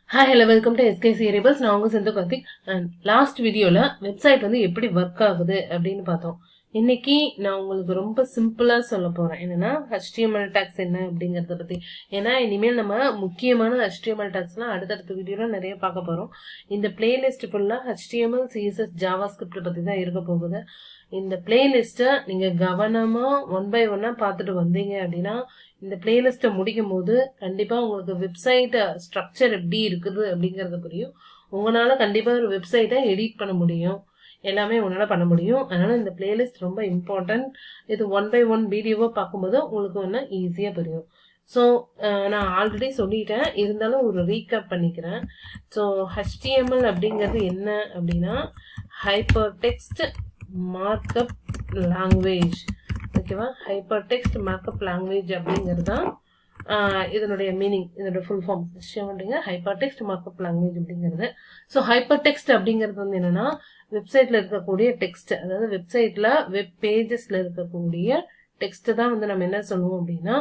Hi, hello, welcome to SKC Rebels. நான் உங்க செந்து Karthik. Last வீடியோல வெப்சைட் வந்து எப்படி ஒர்க் ஆகுது அப்படின்னு பார்த்தோம். இன்னைக்கு நான் உங்களுக்கு ரொம்ப சிம்பிளா சொல்ல போறேன். என்னன்னா HTML tags என்ன அப்படிங்கறத பத்தி. ஏன்னா இனிமேல் நம்ம முக்கியமான HTML tagsலாம் அடுத்தடுத்த வீடியோல நிறைய பார்க்க போறோம். இந்த பிளேலிஸ்ட் ஃபுல்லா HTML, CSS, JavaScript பத்தி தான் இருக்க போகுது. இந்த பிளேலிஸ்ட்டை நீங்க கவனமா ஒன் பை ஒன்னா பார்த்துட்டு வந்தீங்க அப்படின்னா இந்த பிளேலிஸ்ட்டை முடிக்கும் போது கண்டிப்பா உங்களுக்கு வெப்சைட் ஸ்ட்ரக்சர் எப்படி இருக்குது அப்படிங்கறது புரியும். உங்களால கண்டிப்பா ஒரு வெப்சைட்டை எடிட் பண்ண முடியும். எல்லாமே உங்களால பண்ண முடியும். அதனால இந்த பிளேலிஸ்ட் ரொம்ப இம்பார்ட்டன்ட். இது ஒன் பை ஒன் வீடியோவா பார்க்கும்போது உங்களுக்கு ஒன்று ஈஸியா புரியும். ஸோ நான் ஆல்ரெடி சொல்லிட்டேன், இருந்தாலும் ஒரு ரீகேப் பண்ணிக்கிறேன். ஸோ HTML அப்படிங்கிறது என்ன அப்படின்னா ஹைப்பர் டெக்ஸ்ட் மார்க்அப் லாங்குவேஜ். ஓகேவா? ஹைப்பர் டெக்ஸ்ட் மார்க்அப் லாங்குவேஜ் அப்படிங்கிறது தான் இதனுடைய மீனிங், இதனுடைய full form hyper text markup language அப்படிங்கிறது. ஸோ ஹைப்பர் டெக்ஸ்ட் அப்படிங்கிறது வந்து என்னன்னா வெப்சைட்ல இருக்கக்கூடிய டெக்ஸ்ட், அதாவது வெப்சைட்ல வெப் பேஜஸ்ல இருக்கக்கூடிய டெக்ஸ்ட் தான் வந்து நம்ம என்ன சொல்லுவோம் அப்படின்னா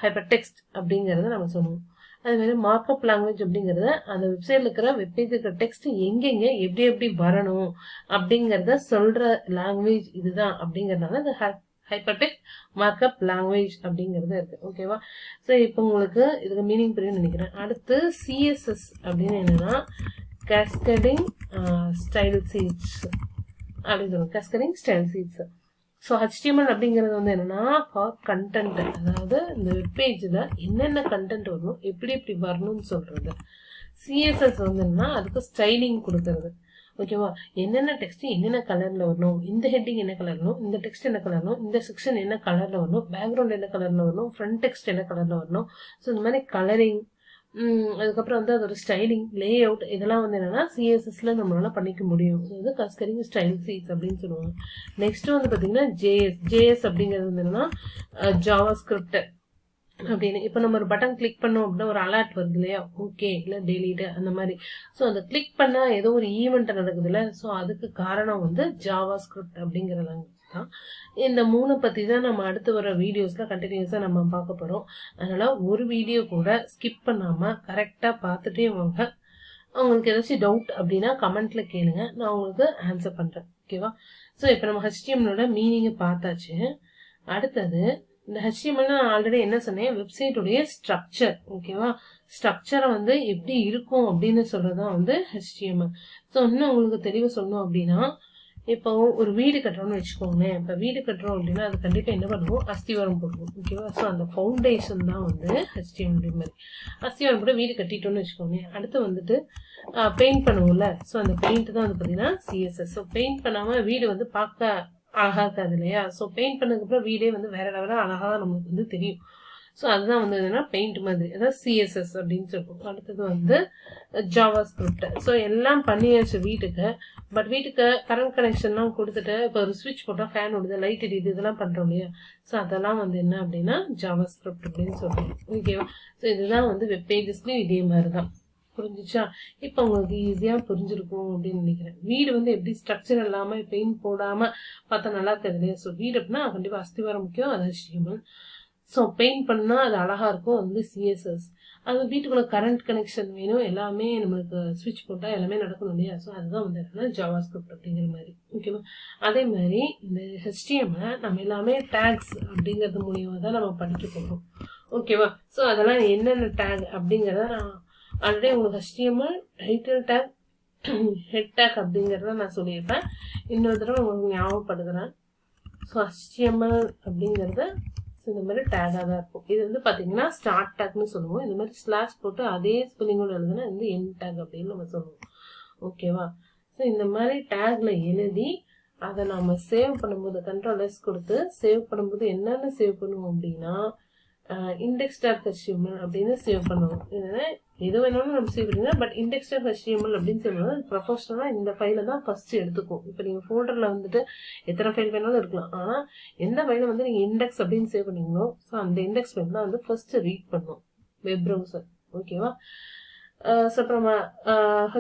ஹைப்பர் டெக்ஸ்ட் அப்படிங்கறத நம்ம சொல்லுவோம். அதே மாதிரி மார்க்அப் லாங்குவேஜ் அப்படிங்கறது அந்த வெப்சைட்ல இருக்கிற வெப்பேஜ் இருக்கிற டெக்ஸ்ட் எங்கெங்க எப்படி எப்படி வரணும் அப்படிங்கறத சொல்ற லாங்குவேஜ் இதுதான். அப்படிங்கறதுனால இந்த ஹைப்பர் டெக்ஸ்ட் மார்க்அப் லாங்குவேஜ் அப்படிங்கிறது இருக்கு. ஓகேவா? ஸோ இப்போ உங்களுக்கு இதுக்கு மீனிங் புரியும் நினைக்கிறேன். அடுத்து CSS அப்படின்னு என்னன்னா கேஸ்கேடிங் ஸ்டைல் சீட்ஸ் அப்படின்னு சொல்லுவோம். Cascading style sheets. So HTML அப்படிங்கிறது வந்து என்னன்னா ஃபார் கண்டென்ட், அதாவது இந்த வெப்பேஜில் என்னென்ன கண்டென்ட் வரணும், எப்படி எப்படி வரணும்னு சொல்றது. CSS வந்து என்னன்னா அதுக்கு ஸ்டைலிங் கொடுக்கறது. ஓகேவா? என்னென்ன டெக்ஸ்ட் என்னென்ன கலர்ல வரணும், இந்த ஹெட்டிங் என்ன கலர் வரணும், இந்த டெக்ஸ்ட் என்ன கலர் வரணும், இந்த செக்ஷன் என்ன கலர்ல வரணும், பேக்ரவுண்ட் என்ன கலர்ல வரணும், ஃப்ரண்ட் டெக்ஸ்ட் என்ன கலர்ல வரணும். ஸோ இந்த மாதிரி கலரிங், அதுக்கப்புறம் வந்து அதோட ஸ்டைலிங், லே அவுட், இதெல்லாம் வந்து என்னன்னா CSSல நம்மளால பண்ணிக்க முடியும். இது கஸ்கரிங் ஸ்டைல் சீட்ஸ் அப்படின்னு சொல்லுவாங்க. நெக்ஸ்ட் வந்து பாத்தீங்கன்னா JS அப்படிங்கிறது வந்து என்னன்னா JavaScript அப்படின்னு. இப்போ நம்ம ஒரு பட்டன் கிளிக் பண்ணோம் அப்படின்னா ஒரு அலர்ட் வருது இல்லையா, ஓகே இல்லை டெலீட் அந்த மாதிரி. ஸோ அந்த கிளிக் பண்ணா ஏதோ ஒரு ஈவெண்ட் நடக்குது இல்லை, ஸோ அதுக்கு காரணம் வந்து JavaScript அப்படிங்கிற லாங்குவேஜ் தான். இந்த மூணு பத்தி தான் நம்ம அடுத்து வர வீடியோஸ்ல கண்டினியூஸா நம்ம பார்க்க போறோம். அதனால ஒரு வீடியோ கூட ஸ்கிப் பண்ணாம கரெக்டா பார்த்துட்டே வாங்க. உங்களுக்கு ஏதாச்சும் டவுட் அப்படின்னா கமெண்ட்ல கேளுங்க, நான் உங்களுக்கு ஆன்சர் பண்றேன். ஓகேவா? ஸோ இப்போ நம்ம HTML மீனிங்கை பார்த்தாச்சு. அடுத்தது இந்த HTML நான் ஆல்ரெடி என்ன சொன்னேன், வெப்சைட்டுடைய ஸ்ட்ரக்சர். ஓகேவா? ஸ்ட்ரக்சரை வந்து எப்படி இருக்கும் அப்படின்னு சொல்றதுதான் வந்து HTML. ஸோ இன்னும் உங்களுக்கு தெளிவு சொல்லணும் அப்படின்னா, இப்போ ஒரு வீடு கட்டுறோம்னு வச்சுக்கோங்களேன். இப்போ வீடு கட்டுறோம் அப்படின்னா அது கண்டிப்பா என்ன பண்ணுவோம், அஸ்திவாரம் போடுவோம். ஓகேவா? ஸோ அந்த ஃபவுண்டேஷன் தான் வந்து HTML மாதிரி. அஸ்திவாரம் கூட வீடு கட்டிட்டோம்னு வச்சுக்கோங்களேன். அடுத்து வந்துட்டு பெயிண்ட் பண்ணுவோம்ல, ஸோ அந்த பெயிண்ட் தான் வந்து பார்த்தீங்கன்னா CSS. ஸோ பெயிண்ட் பண்ணாம வீடு வந்து பார்க்க அழகா இருக்காது இல்லையா? ஸோ பெயிண்ட் பண்ணதுக்கு அப்புறம் வீடே வந்து வேற லெவலாக அழகா நம்மளுக்கு வந்து தெரியும். ஸோ அதுதான் வந்து என்னன்னா பெயிண்ட் மாதிரி, அதாவது CSS அப்படின்னு சொல்லுவோம். அடுத்தது வந்து JavaScript. ஸோ எல்லாம் பண்ணியாச்சு வீட்டுக்கு. பட் வீட்டுக்கு கரண்ட் கனெக்ஷன்லாம் கொடுத்துட்டு இப்போ ஒரு ஸ்விட்ச் போட்டால் ஃபேன் ஓடுது, லைட் எரியுது, இதெல்லாம் பண்றோம் இல்லையா? ஸோ அதெல்லாம் வந்து என்ன அப்படின்னா JavaScript அப்படின்னு சொல்லுவோம். ஓகேவா? ஸோ இதுதான் வந்து வெப் பேஜஸ்லயும் இதே மாதிரி தான். புரிஞ்சிச்சா? இப்போ உங்களுக்கு ஈஸியா புரிஞ்சிருக்கும் அப்படின்னு நினைக்கிறேன். வீடு வந்து எப்படி ஸ்ட்ரக்சர் இல்லாம பெயிண்ட் போடாம பார்த்தா நல்லா இருக்காது இல்லையா? ஸோ வீடு அப்படின்னா கண்டிப்பா அஸ்திவாரம் முக்கியம், அது HTML. ஸோ பெயிண்ட் பண்ணா அது அழகா இருக்கும், அது வந்து CSS. அது வீட்டுக்குள்ள கரண்ட் கனெக்ஷன் வேணும், எல்லாமே நம்மளுக்கு ஸ்விட்ச் போட்டா எல்லாமே நடக்கணும் இல்லையா? ஸோ அதுதான் வந்து என்னன்னா JavaScript அப்படிங்கிற மாதிரி. ஓகேவா? அதே மாதிரி இந்த HTML நம்ம எல்லாமே டேக்ஸ் அப்படிங்கிறது மூலியமா தான் நம்ம படிக்க போகிறோம். ஓகேவா? ஸோ அதெல்லாம் என்னென்ன டேக் அப்படிங்கிறத நான் ஆல்ரெடி உங்களுக்கு HTML title take, head take அப்படிங்கிறத நான் சொல்லியிருப்பேன். இன்னொரு தடவை உங்களுக்கு ஞாபகப்படுத்துறேன். ஸோ HTML அப்படிங்கிறத இந்த மாதிரி டேகாக தான் இருக்கும். இது வந்து பார்த்தீங்கன்னா ஸ்டார்ட் டேக்னு சொல்லுவோம். இந்த மாதிரி ஸ்லாஷ் போட்டு அதே ஸ்பெல்லிங்கோட எழுதுனா வந்து எண்ட் டேக் அப்படின்னு நம்ம சொல்லுவோம். ஓகேவா? ஸோ இந்த மாதிரி டேக்ல எழுதி அதை நம்ம சேவ் பண்ணும்போது Ctrl+S கொடுத்து சேவ் பண்ணும்போது என்னென்ன சேவ் பண்ணுவோம் அப்படின்னா index.html அப்படின்னு சேவ் பண்ணுவோம். எது வேணாலும் நம்ம சேவ் பண்ணுங்க, பட் index.html அப்படின்னு சேவ் பண்ணுவோம். ப்ரொஃபஷனலா இந்த ஃபைலை தான் ஃபர்ஸ்ட் எடுத்துக்கும். இப்போ நீங்க ஃபோல்டர்ல வந்துட்டு எத்தனை ஃபைல் வேணாலும் இருக்கலாம், ஆனா எந்த ஃபைலை வந்து நீங்க இண்டெக்ஸ் அப்படின்னு சேவ் பண்ணீங்களோ ஸோ அந்த இண்டெக்ஸ் ஃபைல் தான் வந்து ஃபர்ஸ்ட் ரீட் பண்ணும் வெப் ப்ரௌசர். ஓகேவா? ஸோ அப்புறம்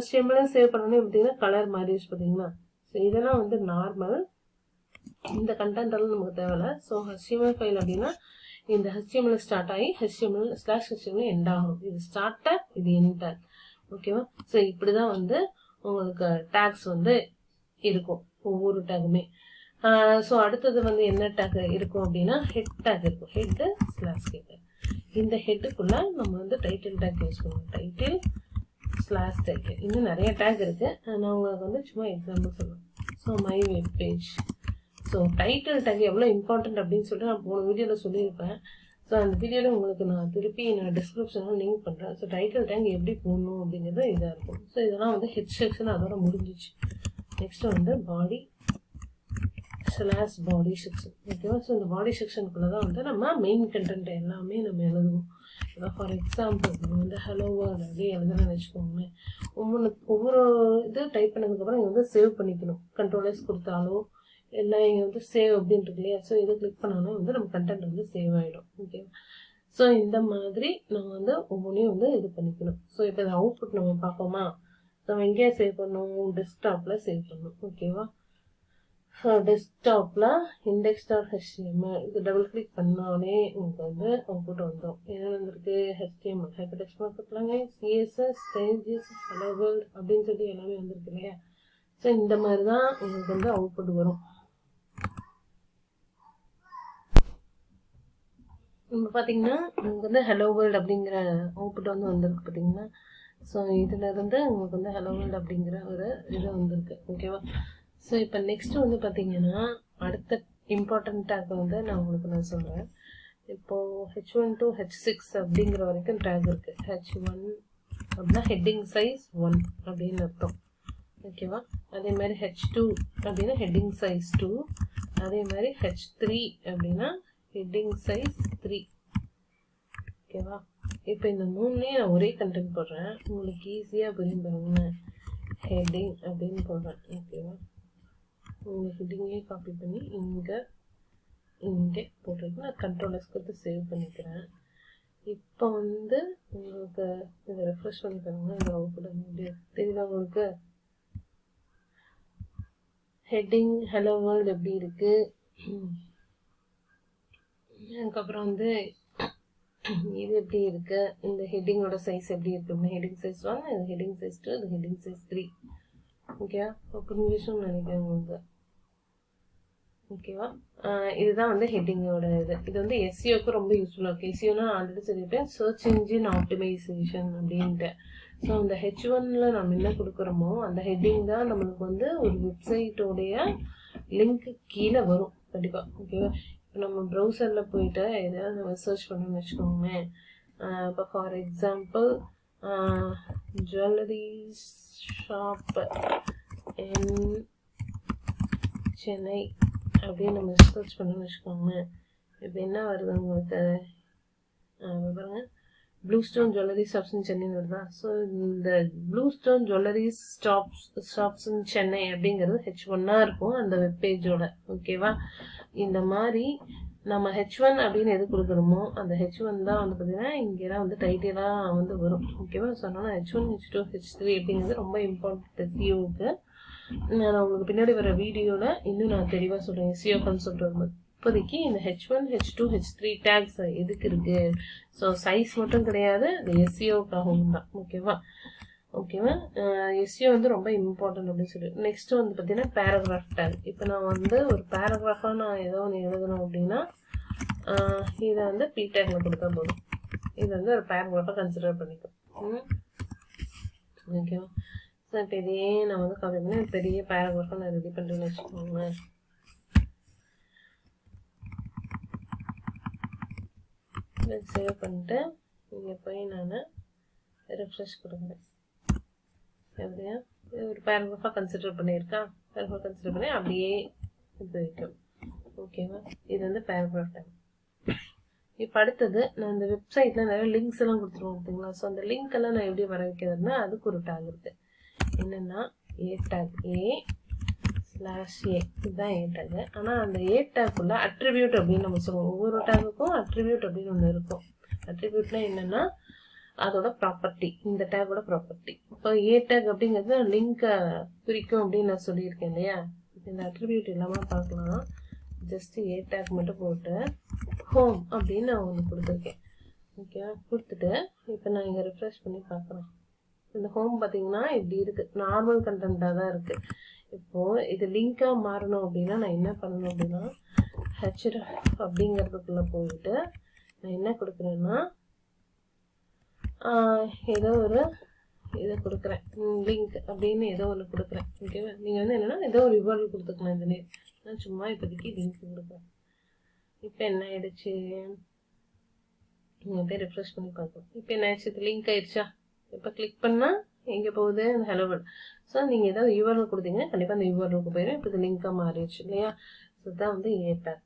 HTML சேவ் பண்ணோன்னே பார்த்தீங்கன்னா கலர் மாறிடுச்சு பார்த்தீங்கன்னா. ஸோ இதெல்லாம் வந்து நார்மல். இந்த கண்டென்ட் எல்லாம் நமக்கு தேவையில்ல. ஸோ HTML ஃபைல் அப்படின்னா இந்த HTML ஸ்டார்ட் ஆகி HTML/HTML எண்ட் ஆகும். இது ஸ்டார்ட் டேக், இது எண்ட் டேக். ஓகேவா? ஸோ இப்படி தான் வந்து உங்களுக்கு டேக்ஸ் வந்து இருக்கும் ஒவ்வொரு டேக்குமே. ஸோ அடுத்தது வந்து என்ன டேக் இருக்கும் அப்படின்னா ஹெட் டேக் இருக்கும். Head slash head. இந்த ஹெட்டுக்குள்ள நம்ம வந்து டைட்டில் டேக் யூஸ் பண்ணுவோம். Title slash title. இன்னும் நிறைய டேக் இருக்கு. நான் உங்களுக்கு வந்து சும்மா எக்ஸாம்பிள் சொல்லுவேன். So my web page. So title take எவ்வளோ இம்பார்ட்டன்ட் அப்படின்னு சொல்லிட்டு நான் போன வீடியோவில் சொல்லியிருப்பேன். ஸோ அந்த வீடியோவில் உங்களுக்கு நான் திருப்பி நான் டிஸ்கிரிப்ஷனில் லிங்க் பண்ணுறேன். ஸோ டைட்டில் டேக் எப்படி போடணும் அப்படிங்கிறது இதாக இருக்கும். ஸோ இதெல்லாம் வந்து ஹெட் செக்ஷன் அதோட முடிஞ்சிச்சு. நெக்ஸ்ட் வந்து பாடி ஸ்லாஷ் பாடி செக்ஷன். ஓகேவா? ஸோ இந்த பாடி செக்ஷனுக்குள்ளே தான் வந்து நம்ம மெயின் கண்டென்ட் எல்லாமே நம்ம எழுதுவோம். ஃபார் எக்ஸாம்பிள் நம்ம வந்து ஹலோ வேர்ல்ட் அப்படியே எழுதுன்னு வச்சுக்கோங்களேன். ஒவ்வொரு இது டைப் பண்ணதுக்கப்புறம் இங்கே வந்து சேவ் பண்ணிக்கணும். கண்ட்ரோலர்ஸ் கொடுத்தாலோ எல்லாம் இங்கே வந்து சேவ் அப்படின்னு இருக்கு இல்லையா? ஸோ இதை கிளிக் பண்ணாலும் வந்து நம்ம கண்டென்ட் வந்து சேவ் ஆகிடும். ஓகேவா? ஸோ இந்த மாதிரி நம்ம வந்து ஒவ்வொன்றையும் வந்து இது பண்ணிக்கணும். ஸோ இப்போ இந்த அவுட்புட் நம்ம பார்ப்போமா? நம்ம எங்கேயா சேவ் பண்ணணும்? டெஸ்க்டாப்பில் சேவ் பண்ணணும். ஓகேவா? டெஸ்க்டாப்பில் index.html இது டபுள் கிளிக் பண்ணாலே உங்களுக்கு வந்து அவுட்புட் வந்துடும். என்ன வந்துருக்கு? HTML ஹைப்பர்டெக்ஸ்ட் பார்த்துக்கலாங்க. CSS ஸ்டேஜஸ் ஹலோ வேர்ல்ட் அப்படின்னு சொல்லி எல்லாமே வந்துருக்கு இல்லையா? ஸோ இந்த மாதிரி தான் உங்களுக்கு வந்து அவுட்புட் வரும். இப்போ பார்த்தீங்கன்னா உங்களுக்கு வந்து ஹலோ வேர்ல்ட் அப்படிங்கிற அவுட்புட் வந்து வந்திருக்கு பார்த்தீங்கன்னா. ஸோ இதில் இருந்து உங்களுக்கு வந்து ஹலோ வேர்ல்ட் அப்படிங்கிற ஒரு இது வந்திருக்கு. ஓகேவா? ஸோ இப்போ நெக்ஸ்ட் வந்து பார்த்தீங்கன்னா அடுத்த இம்பார்ட்டன்ட் டேக் வந்து நான் உங்களுக்கு சொல்கிறேன். இப்போது H1 to H6 அப்படிங்கிற வரைக்கும் டேக் இருக்குது. H1 அப்படின்னா ஹெட்டிங் சைஸ் 1 அப்படின்னு அர்த்தம். ஓகேவா? அதே மாதிரி H2 அப்படின்னா ஹெட்டிங் சைஸ் 2. அதே மாதிரி H3 அப்படின்னா ஹெட்டிங் சைஸ் 3. ஓகேவா? இப்போ இந்த மூணுலேயும் நான் ஒரே கண்டென்ட் போடுறேன். உங்களுக்கு ஈஸியாக புரியும் பாருங்க. ஹெட்டிங் அப்படின்னு போடுறேன். ஓகேவா? உங்கள் ஹெட்டிங்கே காப்பி பண்ணி இங்கே போட்டுருக்கு. நான் கண்ட்ரோலர்ஸ் கொடுத்து சேவ் பண்ணிக்கிறேன். இப்போ வந்து உங்களுக்கு இதை ரெஃப்ரெஷ் பண்ணி பாருங்க. இந்த அவுட்புட் தெரியுதா உங்களுக்கு? ஹெட்டிங் ஹலோ வேர்ல்ட் எப்படி இருக்கு? அதுக்கப்புறம் வந்து இது எப்படி இருக்கு? இந்த ஹெட்டிங்கோட சைஸ் எப்படி இருக்கு? ஹெட்டிங் சைஸ் 1, இது ஹெட்டிங் சைஸ் 2, இது ஹெட்டிங் சைஸ் 3. ஓகேவா? புரிஞ்சுன்னு நினைக்கிறேன் உங்களுக்கு. ஓகேவா? இதுதான் வந்து ஹெட்டிங்கோட இது வந்து எஸ்இஓக்கு ரொம்ப யூஸ்ஃபுல்லாக இருக்குது. எஸ்இஓனா ஆல்ரெடி சொல்லியிருப்பேன், சர்ச் இன்ஜின் ஆப்டிமைசேஷன் அப்படின்ட்டு. ஸோ அந்த H1ல நம்ம என்ன கொடுக்குறோமோ அந்த ஹெட்டிங் தான் நம்மளுக்கு வந்து ஒரு வெப்சைட்டோடைய லிங்க்கு கீழே வரும் கண்டிப்பாக. ஓகேவா? இப்போ நம்ம ப்ரௌசரில் போயிட்டு எதாவது நம்ம சர்ச் பண்ணணும்னு வச்சுக்கோங்களேன். இப்போ ஃபார் எக்ஸாம்பிள் ஜுவல்லரி ஷாப் இன் சென்னை அப்படின்னு நம்ம சர்ச் பண்ணணும்னு வச்சுக்கோங்களேன். இப்போ என்ன வருது உங்களுக்கு பாருங்க, ப்ளூ ஸ்டோன் ஜுவல்லரி ஷாப்ஸ் இன் சென்னைன்னு வருதா? ஸோ இந்த ப்ளூ ஸ்டோன் ஜுவல்லரி ஷாப்ஸ் இன் சென்னை அப்படிங்கிறது H1 இருக்கும் அந்த வெப்பேஜோட. ஓகேவா? இந்த மாதிரி நம்ம H1 அப்படின்னு எது கொடுக்குறோமோ அந்த H1 தான் வந்து பார்த்தீங்கன்னா இங்கேலாம் வந்து டைட்டிலாக வந்து வரும். ஓகேவா? ஸோ அதனால் H1, H2, H3 அப்படிங்கிறது ரொம்ப இம்பார்ட்டன்ட் எஸ்இஓக்கு. நான் உங்களுக்கு பின்னாடி வர வீடியோவில் இன்னும் நான் தெளிவாக சொல்கிறேன் எஸ்இஓ கான்செப்ட் வரும்போது. இப்போதைக்கு இந்த H1, H2, H3 டேக்ஸ் எதுக்கு இருக்கு? ஸோ சைஸ் மட்டும் கிடையாது, இது எஸ்இஓக்காகவும் தான். ஓகேவா? எஸ்இஓ வந்து ரொம்ப இம்பார்ட்டன்ட் அப்படின்னு சொல்லி. நெக்ஸ்ட் வந்து பார்த்தீங்கன்னா பேராகிராஃப் டேக். இப்போ நான் வந்து ஒரு பேராகிராஃபாக நான் ஏதோ ஒன்று எழுதணும் அப்படின்னா இதை வந்து பி டேக்ல கொடுத்தா போதும். இது வந்து ஒரு பேராகிராஃபாக கன்சிடர் பண்ணிக்கும். ஓகேவா? ஸோ இப்போ இதே நான் வந்து காப்பி பண்ணி பெரிய பேராகிராஃபாக நான் ரெடி பண்ணுறேன்னு வச்சுக்கோங்க. சேவ் பண்ணிட்டு இங்கே போய் நான் ரெஃப்ரெஷ் கொடுக்குறேன். எப்படியா ஒரு பேராகிராஃபாக கன்சிடர் பண்ணியிருக்கா? பேராகிராஃபாக கன்சிடர் பண்ணி அப்படியே இது வைக்கும். ஓகேவா? இது வந்து பேராகிராஃப் டேக். இப்போ அடுத்தது நான் இந்த வெப்சைட்டில் நிறைய லிங்க்ஸ் எல்லாம் கொடுத்துருவோம் பார்த்தீங்களா? ஸோ அந்த லிங்க் எல்லாம் நான் எப்படி வர வைக்கிறதுனா அதுக்கு ஒரு டேக் இருக்குது. என்னென்னா ஏ டேக் A/A இதுதான் ஏ டேக். ஆனால் அந்த ஏ டேக்குள்ள அட்ரிபியூட் அப்படின்னு நம்ம சொல்லுவோம். ஒவ்வொரு டேக்குக்கும் அட்ரிபியூட் அப்படின்னு ஒன்று இருக்கும். அட்ரிபியூட்னா என்னென்னா அதோட ப்ராப்பர்ட்டி, இந்த டேக்கோட ப்ராப்பர்ட்டி. இப்போ ஏ டேக் அப்படிங்கிறது லிங்கை குறிக்கும் அப்படின்னு நான் சொல்லியிருக்கேன் இல்லையா? இந்த அட்ரிபியூட் இல்லாமல் பார்க்கலாம். ஜஸ்ட் ஏ டேக் மட்டும் போட்டு ஹோம் அப்படின்னு நான் ஒன்று கொடுத்துருக்கேன். ஓகே, கொடுத்துட்டு இப்போ நான் இங்கே ரெஃப்ரெஷ் பண்ணி பார்க்குறேன். இந்த ஹோம் பார்த்தீங்கன்னா இப்படி இருக்கு, நார்மல் கண்டென்ட்டாக தான் இருக்கு. இப்போ இது லிங்காக மாறணும் அப்படின்னா நான் என்ன பண்ணணும் அப்படின்னா href அப்படிங்கிறதுக்குள்ள போயிட்டு நான் என்ன கொடுக்குறேன்னா ஏதோ ஒரு இதை கொடுக்குறேன், லிங்க் அப்படின்னு ஏதோ ஒன்று கொடுக்குறேன். ஓகேவா? நீங்கள் வந்து என்னென்னா ஏதோ ஒரு ரிவார்டு கொடுத்துக்கலாம். இந்த நான் சும்மா இப்போதைக்கு லிங்க் கொடுக்குறேன். இப்போ என்ன ஆயிடுச்சு, நீங்கள் போய் ரெஃப்ரெஷ் பண்ணி பார்க்கலாம். இப்போ என்ன ஆயிடுச்சு, இது லிங்க் ஆயிடுச்சா? இப்போ கிளிக் பண்ணால் எங்கே போகுது, ஹலோ வேர்ல்ட். ஸோ நீங்கள் ஏதாவது யூஆர்எல் கொடுத்தீங்கன்னா கண்டிப்பாக அந்த யூஆர்எலுக்கு போயிடும். இப்போ இது லிங்காக மாறிடுச்சு இல்லையா? ஸோ இதுதான் வந்து டேக்.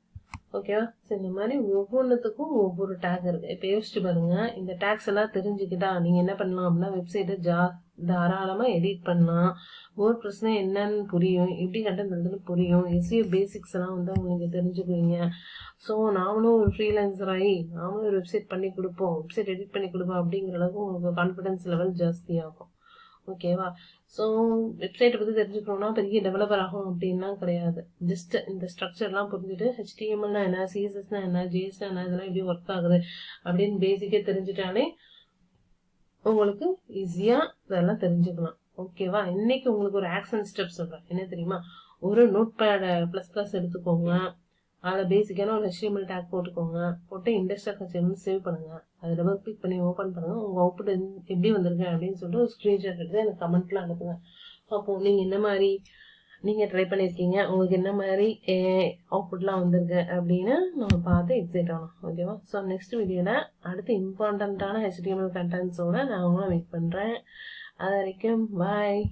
ஓகேவா? ஸோ இந்த மாதிரி ஒவ்வொன்றுத்துக்கும் ஒவ்வொரு டேக் இருக்குது. இப்போ யோசிச்சு பாருங்கள், இந்த டேக்ஸ் எல்லாம் தெரிஞ்சுக்கிட்டா நீங்கள் என்ன பண்ணலாம் அப்படின்னா வெப்சைட்டை தாராளமாக எடிட் பண்ணலாம். வேர்ட் ப்ரெஸ்னா என்னன்னு புரியும், எப்படி கண்டென்ட் வந்து புரியும், எஸ்இஓ பேசிக்ஸ் எல்லாம் வந்து உங்களுக்கு தெரிஞ்சுக்குவீங்க. ஸோ நாமளும் ஒரு ஃப்ரீலான்சர் ஆகி நாமளும் ஒரு வெப்சைட் பண்ணி கொடுப்போம், வெப்சைட் எடிட் பண்ணி கொடுப்போம் அப்படிங்கிற அளவுக்கு உங்களுக்கு கான்ஃபிடன்ஸ் லெவல் ஜாஸ்தியாகும். ஓகேவா? ஸோ வெப்சைட்டை பற்றி தெரிஞ்சுக்கணும்னா பெரிய டெவலப்பர் ஆகும் அப்படின்லாம் கிடையாது. ஜஸ்ட் இந்த ஸ்ட்ரக்சர்லாம் புரிஞ்சுட்டு HTMLனா என்ன, CSSனா என்ன, JSனா என்ன, இதெல்லாம் எப்படி ஒர்க் ஆகுது அப்படின்னு பேசிக்கே தெரிஞ்சுட்டாலே உங்களுக்கு ஈஸியாக இதெல்லாம் தெரிஞ்சுக்கலாம். ஓகேவா? இன்னைக்கு உங்களுக்கு ஒரு ஆக்ஷன் ஸ்டெப் சொல்கிறேன். என்ன தெரியுமா? ஒரு நோட்பேட் ++ எடுத்துக்கோங்க. அதில் பேசிக்கான ஒரு HTML டேக் போட்டுக்கோங்க. போட்டு இண்டஸ்ட்ரியல் HTML சேவ் பண்ணுங்க. அதை டபுள் கிளிக் பண்ணி ஓப்பன் பண்ணுங்க. உங்கள் அவுட்புட் எப்படி வந்திருக்கு அப்படின்னு சொல்லிட்டு ஒரு ஸ்க்ரீன்ஷாட் எடுத்து எனக்கு கமெண்ட்ல அனுப்புங்க. அப்போது நீங்கள் என்ன மாதிரி நீங்கள் ட்ரை பண்ணியிருக்கீங்க, உங்களுக்கு என்ன மாதிரி அவுட்புட்லாம் வந்திருக்கு அப்படின்னு நம்ம பார்த்து எக்ஸைட் ஆகணும். ஓகேவா? ஸோ நெக்ஸ்ட் வீடியோவில் அடுத்து இம்பார்ட்டண்ட்டான HTML கண்டென்ட்ஸோடு நான் உங்களை வெயிட் பண்ணுறேன். அது வரைக்கும் பாய்.